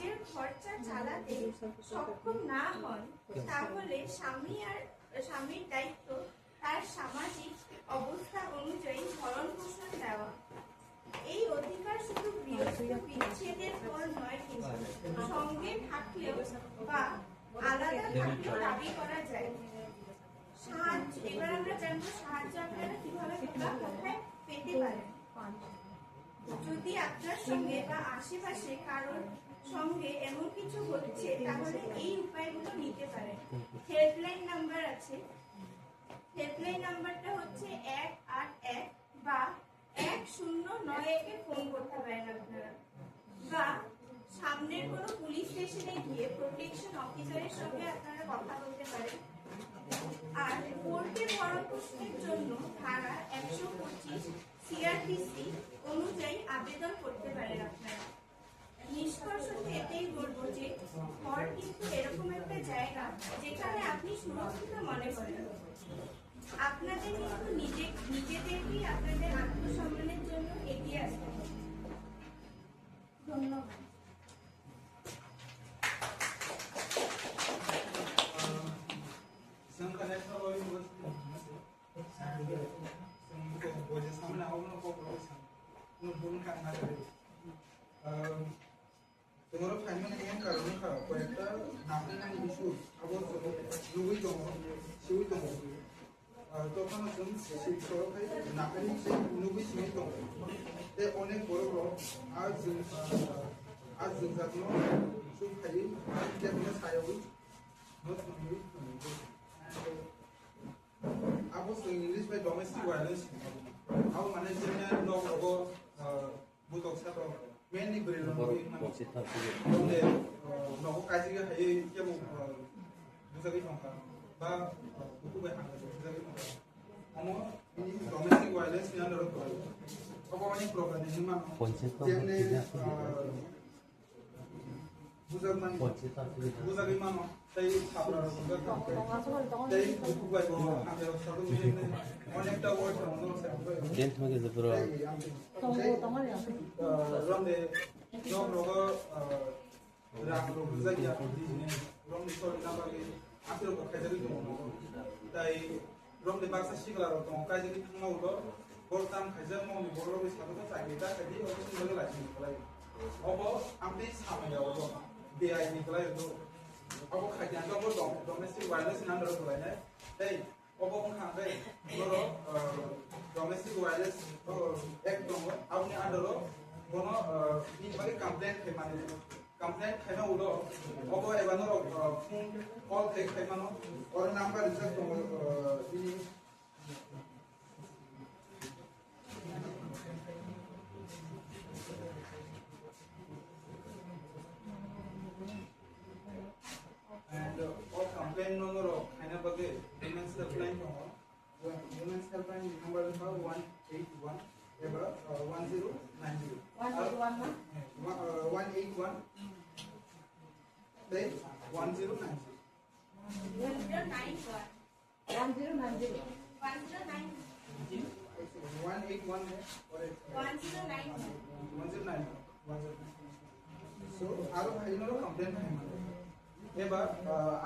নিজের খরচা চালাতে সক্ষম না হন তাহলে স্বামীর দায়িত্ব তার সামাজিক অবস্থা অনুযায়ী ভরণ পোষণ দেওয়া। এই অধিকার শুধু গৃহস্থ বিচ্ছেদের পর নয়, কিন্তু সঙ্গে থাকলেও বা আলাদা থাকলেও দাবি করা যায়। সাহায্য, এবার আমরা জানবো সাহায্য আপনারা কিভাবে কোথায় পেতে পারেন। যদি আপনার সঙ্গে বা আশেপাশে কারোর সঙ্গে এমন কিছু হচ্ছে তাহলে এই উপায়গুলো নিতে পারেন। হেল্পলাইন নাম্বার আছে, হেল্পলাইন নাম্বারটা হচ্ছে 181 বা 1091-এ ফোন করতে পারেন আপনারা, বা সামনের কোনো পুলিশ স্টেশনে গিয়ে প্রোটেকশন অফিসারের সঙ্গে আপনারা কথা বলতে পারেন। আর কোর্টে ভরণ পোষণের জন্য ধারা 125 সিআরপিসি অনুযায়ী আবেদন করতে পারেন আপনারা। নিষ্কর্ষতে এটাই বলবো যে ঘর কিন্তু এরকম একটা জায়গা যেখানে আপনি সুরক্ষিত মনে করেন। আপনাদের কিন্তু নিজেদেরকেই আপনাদের আত্মসম্মানের জন্য এগিয়ে আসতে হবে। ধন্যবাদ। তোমার ফাইনাল এর কারণে কয়েকটা নামনাম ইস্যু আবার লুই দङ সিউই দङ তখন जों শিক্ষকই নামনাম লুই সিউই দङ তে অনেক বড় বড় আজ जों জানো সুখ খাই যেমন সায়াবই not only আবো ইংলিশ বাই ডোমেস্টিক ভায়োলেন্স আবো মানে যেমন নগো বুতক সাটো mainly beri 근데 너무 까지가 하이 깨고 무사기 평가 바 국부에 한 거죠. 무사기 평가 어머 이 domestic violence nya 너로 거 어머 많이 프로그램 있는 만 때문에 무사기 만 তাই ছাত্ররা তাই 국부에 뭐 하면 서로 অনেকটা ওয়ার্ড অন্য 젠틀하게 들어. 그런데 너가 라고 부자기야 어디지네. 그런데 서로 나가게 앞으로 가자기 좀 তাই 그런데 박사 시가로 또 까지기 탕마우도 볼담 가자 몸이 뭐라고 사도도 자기다 가디 어떤 걸로 가지고 거라요. 어버 암대 사마야 어버 비아이니 거라요. 어버 가지 안 가고 domestic violence 난다고 거라네. তাই 어버분 খাবে ধরো ডোমেস্টিক ভায়োলেন্স একদম আপনি আন্ডারো কোন ইনভারি কমপ্লেইন্ট খাইমানে কমপ্লেইন্ট খাইমা উলো অব এবানো ফোন কল খাইমানো ওর নাম্বার রিজার্ভ দङ ইনি and all complaint number खाइना बगे women's helpline दङ women's helpline number is 181 एबा 1090 181 then 1090 181 है और 1090 so आरो भाइनो कंप्लेंट है एबार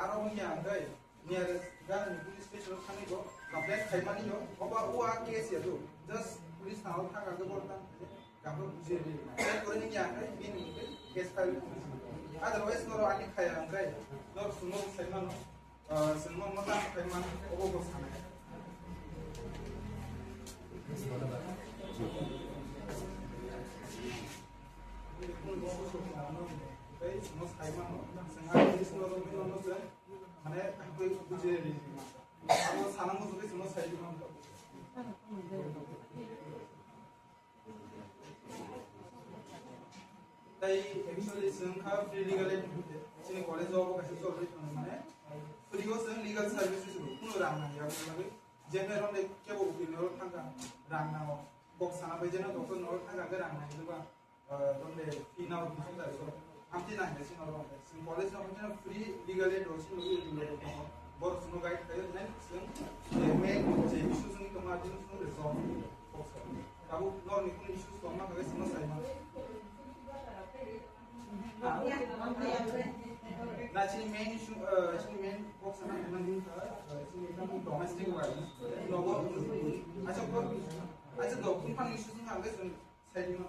आरो मुया गय नियरेस्ट गानि पुलिस स्टेशन थांगो कंप्लेंट खाइमानियो अबा ओआ केस यादो जस्ट पुलिस थाव थागा गबरता गाबो बुजिरि ए कोरनि याखै बिनि केस फाइल अदरवाइज नरो आनि खाया गय नर सुनो खाइमानो सुनो मता खाइमान अबो बसाना nos खाइमानो जोंहा पुलिस नरो बिनो जों माने आंखौ बुजिरि आरो सानांगौ जुदि जों साइडमान তাই एक्चुअली जोंहा फ्री लिगल एड जोंनि कलेजाव गासै सरबै माने फ्रियाव जों लिगल सार्भिसेस कुनु रां नाङा आरो जेनेरल केबो उकिलनाव थांगा रां नाङा बक्स साना बायजेना डक्टर नाव थांगा रां नाङा donde final bisa so amti na है सिनो रो सिन कॉलेज में हमने फ्री लीगल एड और सिनो लीगल एड को बोर सुनो गाइड करे नहीं सिन मेन जे इश्यूज नि तो मार्जिन सुनो रिजॉल्व काबू नॉर नि कुन इश्यूज तो ना करे सिनो Saima Na sini main issue, sini main fokus na naman din ka, sini naman domestic violence. Logo, aja go kung pang issue ng hanggang sa side mo.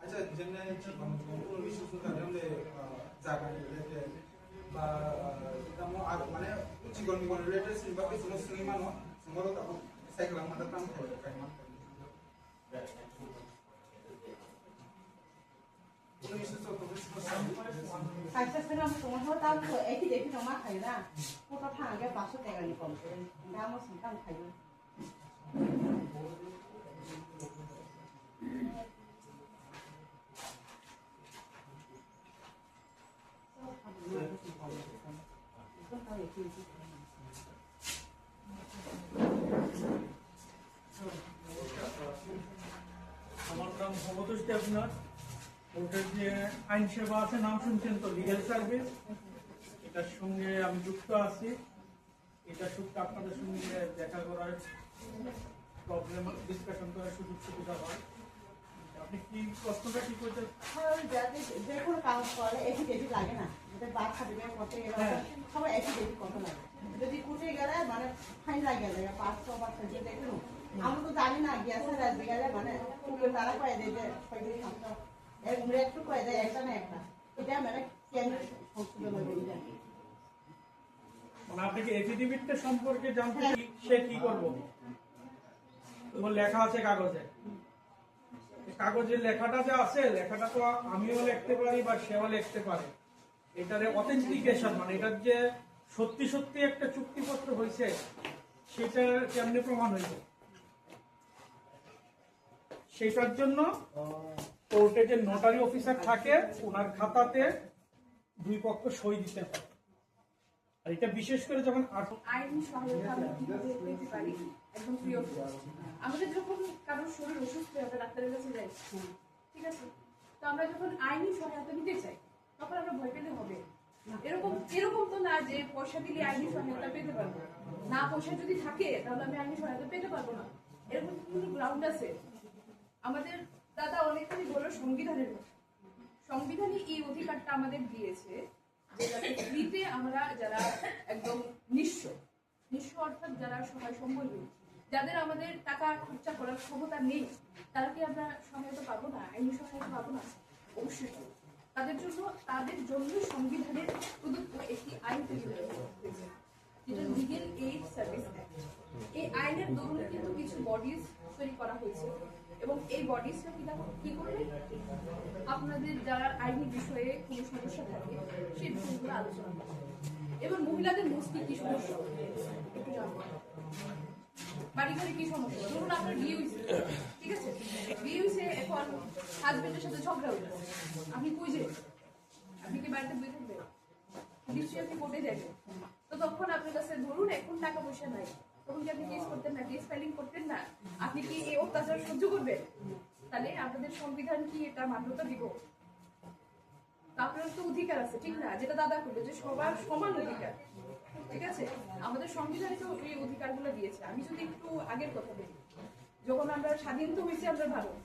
Aja generally kung issue ng hanggang jaga related ba kita mo মানে জীবন জীবন related সিবা কিছু সঙ্গে মানো সঙ্গরো তাও cycle আমাদের কাম করে chyma Saya senang semua tahu tu, dia pun nama kaya lah. Kita thang dia pasal tengah ni pun, dah mau senang kaya. আমার নাম ভবতোষ দেবনাথ। কোর্টের যে আইন সেবা আছে নাম শুনছেন তো, লিগ্যাল সার্ভিস, এটার সঙ্গে আমি যুক্ত আছি। এটা সূত্রে আপনাদের সঙ্গে দেখা করার, প্রবলেম ডিসকাশন করার সুযোগ সুবিধা হয়। আপনি কি প্রশ্নটা কি করতে? যে কোনো কাজ করে এফিডেভিট লাগে না, বার্থ সার্টিফিকেট করতে গেলে সবাই এফিডেভিট করতে লাগে। যদি কোর্টে গেলে মানে ফাইন লাগে 500 বা 600 দেখুন। আমরা তো জানি না গ্যাসের রাজ্যে গেলে মানে তারা কয়ে দেয় যে 500 একটু কয়ে দেয় একটা না একটা, এটা মানে কেন সংশোধন হবে এটা। মানে আপনাকে এফিডেভিটটা সম্পর্কে জানতে সে কি করবো, লেখা আছে কাগজে। কাগজের লেখাটা যে আছে, লেখাটা তো আমিও লিখতে পারি বা সেও লিখতে পারে। এটার অথেন্টিকেশন মানে এটার যে সত্যি সত্যি একটা চুক্তিপত্র হয়েছে সেটা কেমনি প্রমাণ হয়েছে, সেটার জন্য কোর্টে যে নোটারি অফিসার থাকে ওনার খাতাতে দুই পক্ষ সই দিতে হয়। আর এটা বিশেষ করে যখন আইন সহায়তা আমরা কিভাবে পেতে পারি একদম ফ্রি অফ কস্ট। আমাদের যখন কারোর শরীর অসুস্থ আমরা ডাক্তারের কাছে যাই, ঠিক আছে, তো আমরা যখন আইনি সহায়তা নিতে চাই তখন আমরা ভয় পেলে হবে। এরকম তো না যে পয়সা দিলে আইনি সহায়তা পেতে পারবো না, পয়সা যদি থাকে তাহলে আমি আইনি সহায়তা পেতে পারবো না, এরকম কোনো গ্রাউন্ড আছে? আমাদের দাদা অনেকখানি বলল সংবিধানের কথা। সংবিধানে এই অধিকারটা আমাদের দিয়েছে যে যাতে ফ্রিতে আমরা যারা একদম নিঃস্ব অর্থাৎ যারা সহায় সম্বলহীন, যাদের আমাদের টাকা খরচা করার ক্ষমতা নেই, তারা কি আমরা সহায়তা পাবো না, আইনি সহায়তা পাবো না? অবশ্যই পাবো। তাদের জন্য সংবিধানের প্রদত্ত একটি আইন তৈরি হয়েছে যেটা লিগ্যাল এইড সার্ভিস অ্যাক্ট। এই আইনের দরুনে কিন্তু কিছু বডিজ তৈরি করা হয়েছে এবং এই বডিজটা কি করবে, আপনাদের যারা আইনি বিষয়ে কোনো সমস্যা থাকে সেই বিষয়গুলো আলোচনা করবে। এবার মহিলাদের মোস্টলি কি সমস্যা একটু জানবো, বাড়ি ঘরে কি সমস্যা? ধরুন আপনার বিয়ে হয়েছে, ঠিক আছে, বিয়ে হয়েছে, এখন হাজবেন্ডের সাথে ঝগড়া হয়েছে, আপনি কই যাবেন? আপনি কি বাড়িতে বই থাকবেন? নিশ্চয়ই আপনি কোর্টে যাবেন। তো তখন আপনার কাছে ধরুন এখন টাকা পয়সা নাই, তখন কি আপনি কেস করতেন না, কেস ফাইলিং করতেন না? আপনি কি এই অত্যাচার সহ্য করবেন? তাহলে আপনাদের সংবিধান কি এটা মান্যতা দিব? আপনার তো অধিকার আছে, ঠিক না, যেটা দাদা করলো যে সবার সমান অধিকার, ঠিক আছে, আমাদের সংবিধানে তো এই অধিকারগুলো দিয়েছে। আমি যদি একটু আগের কথা বলি, যখন আমরা স্বাধীন তো হয়েছি আমরা ভারত,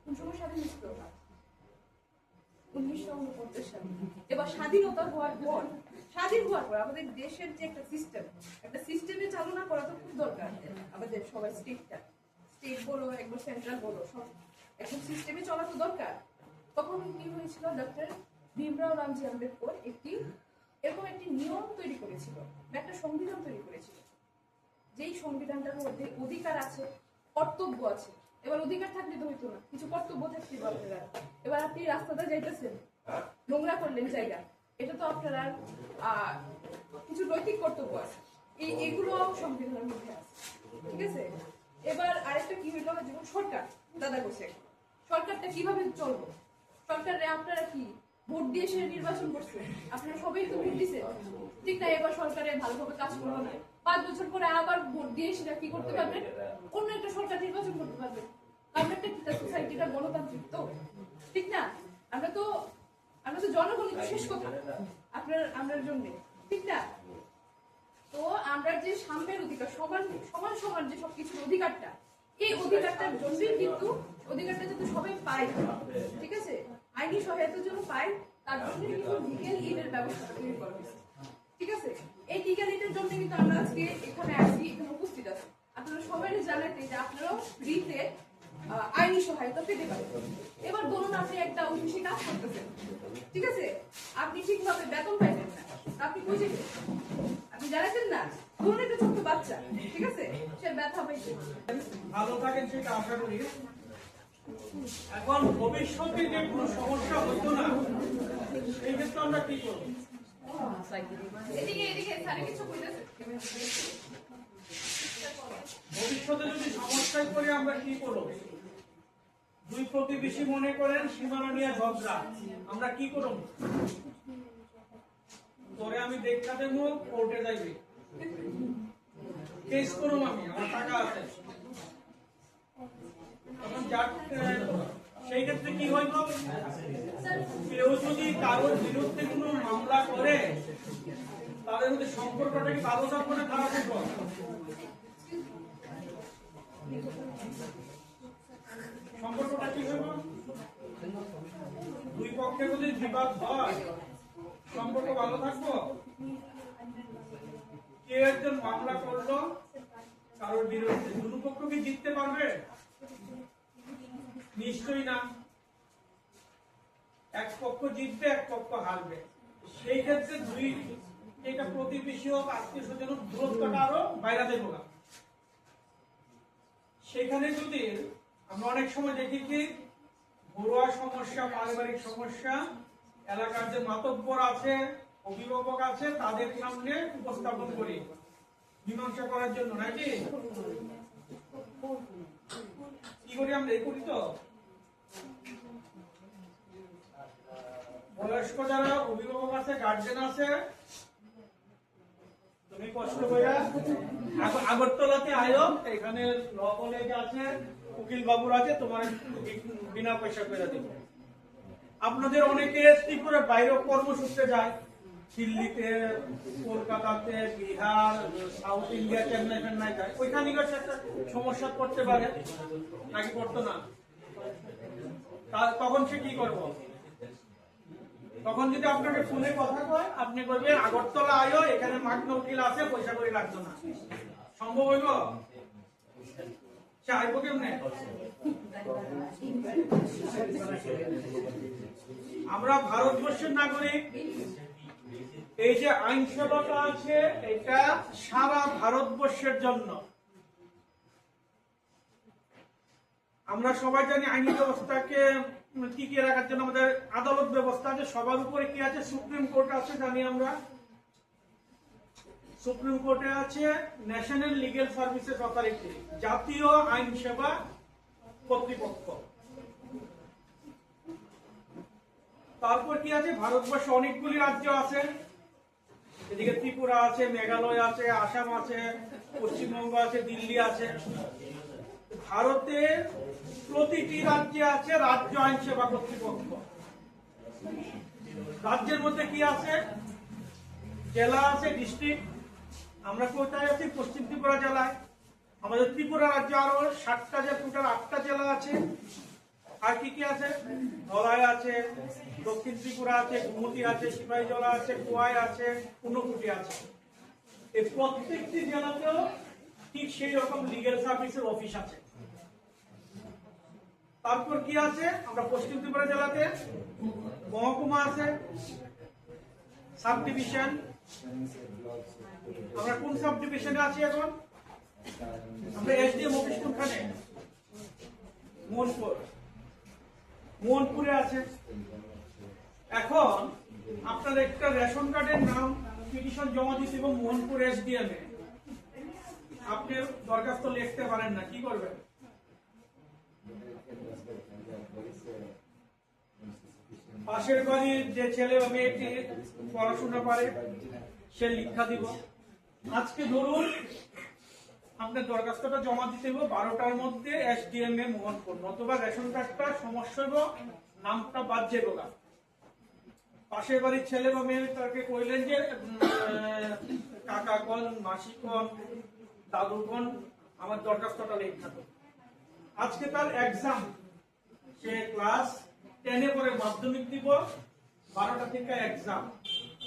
কোন সময় স্বাধীন হয়েছিল? 1949 সালে। এবার স্বাধীন হওয়ার পর আমাদের দেশের যে একটা সিস্টেমে চালনা করা তো খুব দরকার। আমাদের সবাই স্টেট বলো একবার সেন্ট্রাল বলো সব এখন সিস্টেমে চলা তো দরকার। তখন কি হয়েছিল, ডক্টর ভীমরাও রামজি আম্বেদকর এরকম একটি নিয়ম তৈরি করেছিল, একটা সংবিধান তৈরি করেছিল, যেই সংবিধানটার মধ্যে অধিকার আছে, কর্তব্য আছে। এবার অধিকার থাকলে তো হইতো না, কিছু কর্তব্য থাকতে আপনারা। এবার আপনি রাস্তাটা যাইতেছেন, নোংরা করলেন জায়গা, এটা তো আপনার কিছু নৈতিক কর্তব্য আছে, এইগুলো সংবিধানের মধ্যে আছে, ঠিক আছে। এবার আরেকটা কি হইলো, যেমন সরকার, দাদা বলছে সরকারটা কিভাবে চলবো, সরকারে আপনারা কি ভোট দিয়ে সে নির্বাচন করছে, আপনারা সবাই তো ভোট দিছে, ঠিক না। এবার সরকারে ভালোভাবে কাজ করলো না, 5 বছর পরে আবার ভোট দিয়ে সেটা কি করতে পারবে, অন্য একটা সরকার নির্বাচন করতে পারবে। আমরা একটা সোসাইটিটা গণতান্ত্রিক তো, ঠিক না। আমরা তো জনগণই শেষ কথা আপনার জন্য, ঠিক না। তো আমরা যে সাম্যের অধিকার, সমান যে সবকিছুর অধিকারটা, এই অধিকারটার জন্যই কিন্তু অধিকারটা যাতে সবাই পায়, ঠিক আছে, আইনি সহায়তার জন্য পায়, তার জন্য কিন্তু লিগ্যাল এইডের ব্যবস্থা তৈরি করা হয়েছে। ঠিক আছে, এই লিগ্যাল এইডের জন্য কিন্তু আমরা আজকে এখানে আসি, এখানে উপস্থিত আছি। আপনারা সবাই জানাতে যে আপনারাও ফ্রিতে আইনি সহায়তা পেতে পারেন। এবার ধরুন আপনি একটা অফিসে কাজ করতেছেন, ঠিক আছে, আপনি ঠিকভাবে বেতন পাইবেন না, আপনি বুঝে আপনি জানাতেন না, ধরুন একটা ছোট্ট বাচ্চা, ঠিক আছে, সে ব্যথা পাইছে, ভালো থাকেন সেটা আশা করি। এখন ভবিষ্যতে যে কোনো সমস্যা হতো না, সেই ক্ষেত্রে আমরা কি করবো? এদিকে এদিকে স্যারে কিছু কইতেছে। ভবিষ্যতে যদি সমস্যায় পড়ে আমরা কি করবো? দুই প্রতিবেশী মনে করেন সীমানা নিয়ে ঝগড়া, আমরা কি করব? পরে আমি দেখা দেবো, কোর্টে যাইবে, কেস করুম, আমি আমার টাকা আছে। তখন সেই ক্ষেত্রে কি হইব? কেউ যদি কারোর বিরুদ্ধে কোনো মামলা করে, তাদের মধ্যে সম্পর্কটা কি ভালো থাকবে না খারাপ হইব? সম্পর্কটা কি হইব? দুই পক্ষের যদি বিবাদ হয়, সম্পর্ক ভালো থাকবো? কে একজন মামলা করলো কারোর বিরুদ্ধে, দুটো পক্ষ কি জিততে পারবে? নিশ্চয়ই না। এক পক্ষ জিতবে, এক পক্ষ হারবে। সেই ক্ষেত্রে দুই এটা প্রতিবেশী হোক, আত্মীয় স্বজন হোক, দূরত্বটা আরো বাইরে দেবো না। সেখানে যদি আমরা অনেক সময় দেখি কি ঘরোয়া সমস্যা, পারিবারিক সমস্যা, এলাকার যে মাতব্বর আছে, অভিভাবক আছে, তাদের সামনে উপস্থাপন করি মীমাংসা করার জন্য, নাকি কি করি আমরা? এই করি তো। বয়স্ক যারা অভিভাবক আছে, গার্জেন আছে, তুমি কষ্ট করে আগরতলাতে আয়ো, এখানে ল কলেজ আছে, উকিল বাবুর আছে, তোমার বিনা পয়সা করে দেব। আপনাদের অনেকে ত্রিপুরা বাইরে কর্মসূত্রে যায়, দিল্লিতে, কলকাতাতে, বিহার, সাউথ ইন্ডিয়া, চেন্নাই ফেন্নাই যায়, ওইখানে গেছে একটা সমস্যা করতে পারে, নাকি করতো না? তখন সে কি করবো? তখন যদি আপনাকে ফোনে কথা কয়, আপনি বলবেন আগরতলা আয়ো, এখানে মাগনা উকিল আছে, পয়সা করে রাখতো না। সম্ভব হইব? সে আইব কেমনে? আমরা ভারতবর্ষের নাগরিক, এই যে আইন সেবাটা আছে, এটা সারা ভারতবর্ষের জন্য। আমরা সবাই জানি আইনি ব্যবস্থাকে টিকিয়ে রাখার জন্য আমাদের আদালত ব্যবস্থা আছে, সবার উপরে কি আছে? সুপ্রিম কোর্ট আছে, জানি আমরা। সুপ্রিম কোর্টে আছে ন্যাশনাল লিগ্যাল সার্ভিসেস অথরিটি, জাতীয় আইন সেবা কর্তৃপক্ষ। তারপর কি আছে? ভারতবর্ষে অনেকগুলি রাজ্য আছে, এদিকে ত্রিপুরা আছে, মেঘালয় আছে, আসাম আছে, পশ্চিমবঙ্গ আছে, দিল্লি আছে। ভারতের প্রতিটি রাজ্যে আছে রাজ্য আইন সেবা কর্তৃপক্ষ। রাজ্যের মধ্যে কি আছে? জেলা আছে, ডিস্ট্রিক্ট। আমরা কোথায় আছি? পশ্চিম ত্রিপুরা জেলায়। আমাদের ত্রিপুরা রাজ্যে আরো 7টা যে টোটাল 8টা জেলা আছে। আর কি কি আছে? ধলাই আছে, দক্ষিণ ত্রিপুরা আছে, গুমতি আছে, সিপাহীজলা আছে, কোয়াই আছে, ঊনকোটি আছে। এই প্রত্যেকটি জেলাতেও ঠিক সেই রকম লিগ্যাল সার্ভিসের অফিস আছে। তারপর কি আছে? আমরা পশ্চিম ত্রিপুরা জেলাতে মহকুমা আছে, সাব ডিভিশন। আমরা কোন সাব ডিভিশনে আছি এখন? আমরা এসডিএম অফিস কোনখানে? মোহনপুরে আছে। এখন আপনার একটা রেশন কার্ডের নাম পিটিশন জমা দিতে এবং মোহনপুর এসডিএম এ আপনি দরখাস্ত লিখতে পারেন না, কি করবেন? পাশের বাড়ির যে ছেলে বা মেয়েটি পড়াশোনা পারে, সে লিখা দিব। আজকে ধরুন আপনার দরখাস্তটা জমা দিতে হবে 12টার মধ্যে এসডিএম এ মোহনপুর, নতুবা রেশন কার্ডটা সমস্যা হইব, নামটা বাদ যাইব। পাশের বাড়ির ছেলে বা মেয়ে তাকে কইলেন যে কাকা কোন, মাসি কোন, দাদু কোন, আমার দরখাস্তটা লেখা। আজকে তার এক্সাম, সে ক্লাস 10-এ পরে মাধ্যমিক দিব, 12টা থেকে এক্সাম।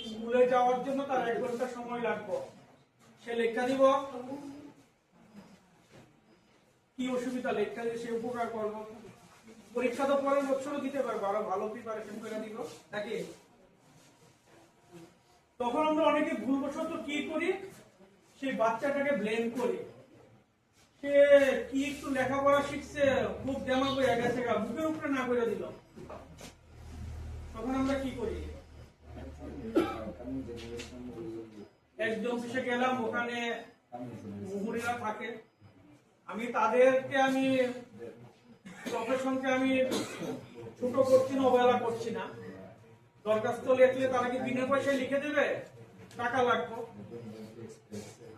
স্কুলে যাওয়ার জন্য তার 1 ঘন্টা সময় লাগবে। সে লেখা দিব, কি অসুবিধা, লেখা দিয়ে সে উপকার করবো। পরীক্ষা তো পরের বছরও দিতে পারবো, আরো ভালো প্রিপারেশন করে দিব নাকি। তখন আমরা অনেকে ভুলবশত কি করি, সেই বাচ্চাটাকে ব্লেম করি। সে কি একটু লেখাপড়া শিখছে, খুব দেমাগ হয়ে গেছে, বুকের উপরে না করে দিল। তখন আমরা কি করি, একজন অফিসে গেলাম, ওখানে মুহুরীরা থাকে। আমি তাদেরকে, আমি প্রফেশনকে আমি ছোট করছি না, অবহেলা করছি না। দরখাস্ত লিখলে তারা কি বিনা পয়সায় লিখে দেবে? টাকা লাগবে।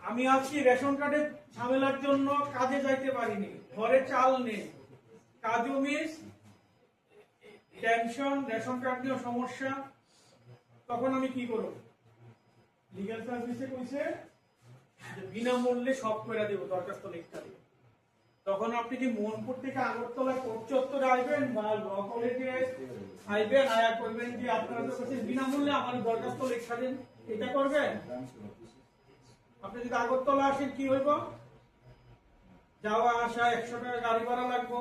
আমি আজকে রেশন কার্ডের ঝামেলার জন্য কাজে যাইতে পারিনি, ঘরে চাল নেই, কাজও মিস, টেনশন, রেশন কার্ড নিয়ে সমস্যা। তখন আমি কি করব? লিগ্যাল সার্ভিসে কইছে যে বিনামূল্যে সব করে দেব, দরখাস্ত লিখতে দেব। তখন আপনি কি মোহনপুর থেকে আগরতলা কোর্ট চত্বরে আসবেন বা ল কলেজে আইবেন, আয়া করবেন যে আপনারা তো কাছে বিনামূল্যে আমার দরখাস্ত লিখা দেন, এটা করবেন? আপনি যদি আগরতলা আসেন কি হইব? যাওয়া আসা 100 টাকা গাড়ি ভাড়া লাগবো,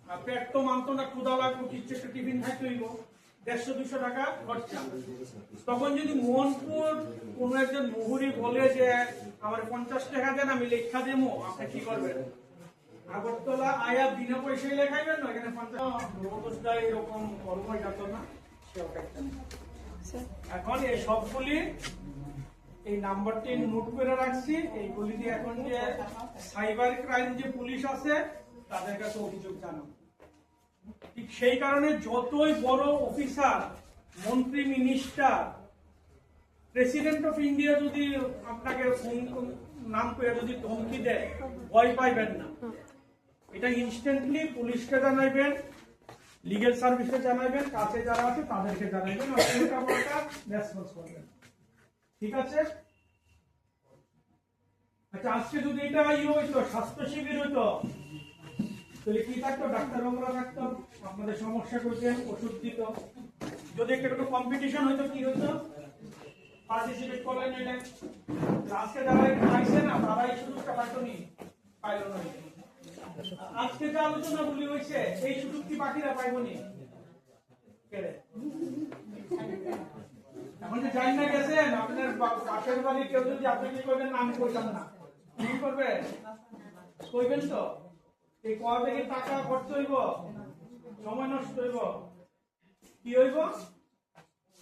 আর পেট তো মানতো না, ক্ষুধা লাগবো, কিছু একটা টিফিন খাইতে হইব, 150-200 টাকা খরচা। তখন যদি মোহনপুর কোন একজন মুহুরি বলে যে আমার 50 টাকা দেন, আমি লেখা দেবো, আপনি কি করবেন? আগরতলা আয়া বিনা পয়সায় লেখাইবেন না, এখানে 50 এরকম কর্মই যাত না। এখন এই সবগুলি, এই নাম্বারটি নোট করে রাখছি, এইগুলি দিয়ে এখন যে সাইবার ক্রাইম যে পুলিশ আছে তাদের কাছে অভিযোগ জানাবো। ঠিক সেই কারণে যতই বড় অফিসার, মন্ত্রী, মিনিস্টার, প্রেসিডেন্ট অফ ইন্ডিয়া যদি আপনাকে নাম করে যদি ধমকি দেয়, ভয় পাইবেন না। এটা ইনস্ট্যান্টলি পুলিশকে জানাইবেন, লিগ্যাল সার্ভিসে জানাইবেন, কাছে যারা আছে তাদেরকে জানাইবেন, আর উল্টাপাল্টা রেসপন্স করবেন। ঠিক আছে? আচ্ছা, আজকে যদি এটা হইতো, স্বাস্থ্য শিবির হইতো, তাহলে কি থাকতো? ডাক্তার বাবুরা থাকতো, আপনাদের সমস্যা করতেন, ওষুধ দিত। যদি একটা কম্পিটিশন হইতো, কি হইতো? পার্টিসিপেট করলেন এটা। আজকে যারা এটা পাইছে না, তারা এই সুযোগটা হয়তো নি পাইল না। আজকে যে আলোচনা বলি হয়েছে, এই সুযোগ কি বাকিরা পাইব নি? এখন যে যাই না গেছেন, আপনার পাশের বাড়ি কেউ যদি আপনাকে কইবেন না, আমি কইতাম না, কি করবে? কইবেন তো? এই কোয়া থেকে টাকা খরচ হইব, সময় নষ্ট হইব, কি হইব?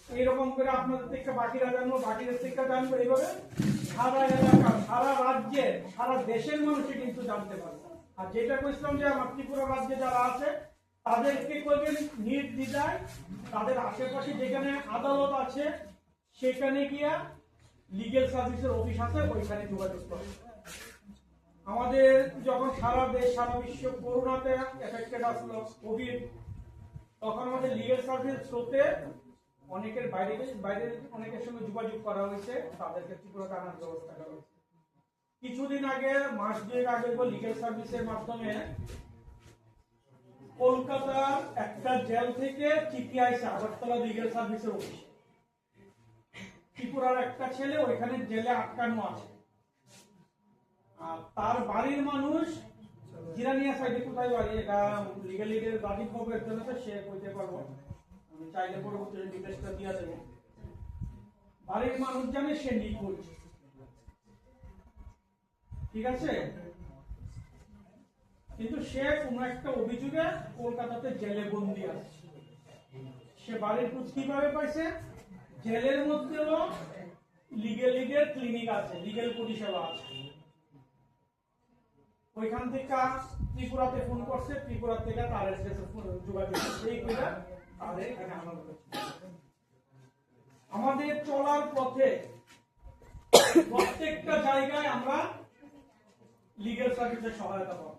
এইরকম করে আপনাদের থেকে বাকিরা জানবো, বাকিদের থেকে জানবো, এইভাবে সারা এলাকা, সারা রাজ্যে, সারা দেশের মানুষই কিন্তু জানতে পারবে। আর যেটা কইছিলাম যে আমার ত্রিপুরা রাজ্যে যারা আছে তাদেরকে করবেন নির্দ্বিধায়, তাদের আশেপাশে যেখানে আদালত আছে সেখানে গিয়া লিগ্যাল সার্ভিসের অফিস আছে, ওইখানে যোগাযোগ করবে। আমাদের যখন সারা দেশ, সারা বিশ্ব করোনাতে এফেক্টেড আসলো, কোভিড, তখন আমাদের লিগ্যাল সার্ভিস থ্রুতে অনেকের বাইরে অনেকের সঙ্গে যোগাযোগ করা হয়েছে, তাদেরকে ত্রিপুরাতে আনার ব্যবস্থা করা হয়েছে। কিছুদিন আগে, মাস 2 আগে লিগ্যাল সার্ভিসের মাধ্যমে কলকাতার একটা জেল থেকে চিঠি আইছে আগরতলা লিগ্যাল সার্ভিসের অফিসে। ত্রিপুরার একটা ছেলে ওইখানে জেলে আটকানো আছে, আর তার বাড়ির মানুষ জিরানিয়া সাইডে, কোথায় বাড়ি এটা লিগ্যাল এইডের দাবি খবরের জন্য সে কইতে পারবো, আমি চাইলে পরবর্তী ডিটেইলসটা দিয়ে দেব। বাড়ির মানুষ জানে সে নিখোঁজ। ঠিক আছে? কিন্তু সে কোন একটা অভিযোগে কলকাতাতে জেলে বন্দী আছে। সে বাড়ির খোঁজ কিভাবে পাইছে? জেলের মধ্যেও লিগ্যাল এইডের ক্লিনিক আছে, লিগ্যাল পরিষেবা আছে। ওইখান থেকে ত্রিপুরাতে ফোন করছে, ত্রিপুরা থেকে তার যোগাযোগ করছে, এইগুলা তাদের এখানে আনা হচ্ছে। আমাদের চলার পথে প্রত্যেকটা জায়গায় আমরা লিগ্যাল সার্ভিসের সহায়তা পাবো।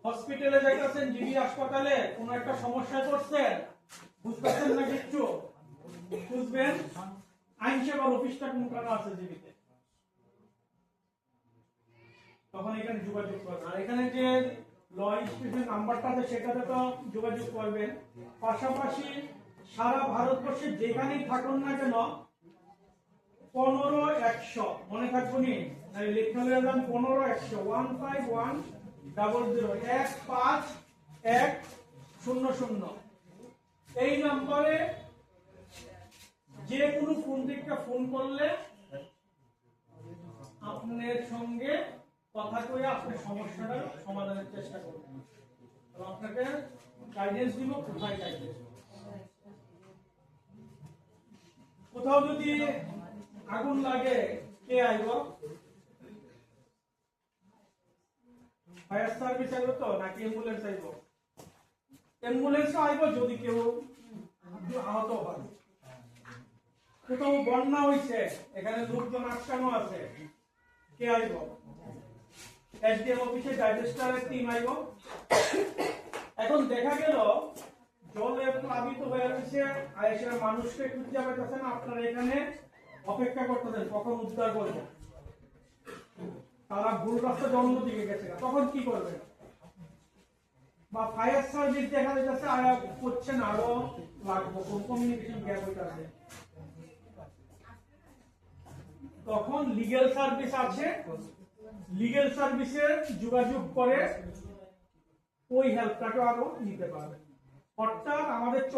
হসপিটালে যাইতেছেন, জিবি হাসপাতালে কোন একটা সমস্যায় পড়ছেন, বুঝতেছেন না কিচ্ছু, বুঝবেন আইন সেবার অফিসটা কোনখানে আছে জিবিতে। তখন এখানে যোগাযোগ করবেন। আর এখানে যে ল ইনস্টিটিউশন নাম্বারটা আছে সেটাতে তো যোগাযোগ করবেন। পাশাপাশি সারা ভারতবর্ষে যেখানেই থাকুন না কেন 15-100 মনে থাকবো নি, লিখতে হলে 15-100 15100 এই নম্বরে যে কোনো ফোন থেকে ফোন করলে আপনার সঙ্গে কথা কয়ে আপনার সমস্যাটা সমাধানের চেষ্টা করবেন এবং আপনাকে গাইডেন্স দিব কোথায় গাইডেন্স। কোথাও যদি আগুন লাগে কে আইব? ফায়ার সার্ভিস আইব তো নাকি অ্যাম্বুলেন্স আইব? অ্যাম্বুলেন্স আইব যদি কেউ আহত হয়। কোথাও বন্যা হয়েছে, এখানে লোকজন আটকানো আছে, কে আইব? এসডিএম অফিসে ডাইজেস্টারের টিম আইব। এখন দেখা গেল জলে প্লাবিত হয়ে রয়েছে, আইসিআর মানুষকে খুঁজে পাইতেছে না, আপনারা এখানে অপেক্ষা করতেছেন কখন উদ্ধার করবে। তারা ভুল রাস্তা অন্য দিকে গেছে, তখন কি করবে? বা ফায়ার সার্ভিস দেখা যাচ্ছে আয়া করছে না, আরো লাগবে, কোন কমিউনিকেশন গ্যাপ হইতেছে। তখন লিগ্যাল সার্ভিস আছে, লিগ্যাল সার্ভিসে যোগাযোগ করে ওই হেল্পটাকে আরো নিতে পারবে। অর্থাৎ আমাদের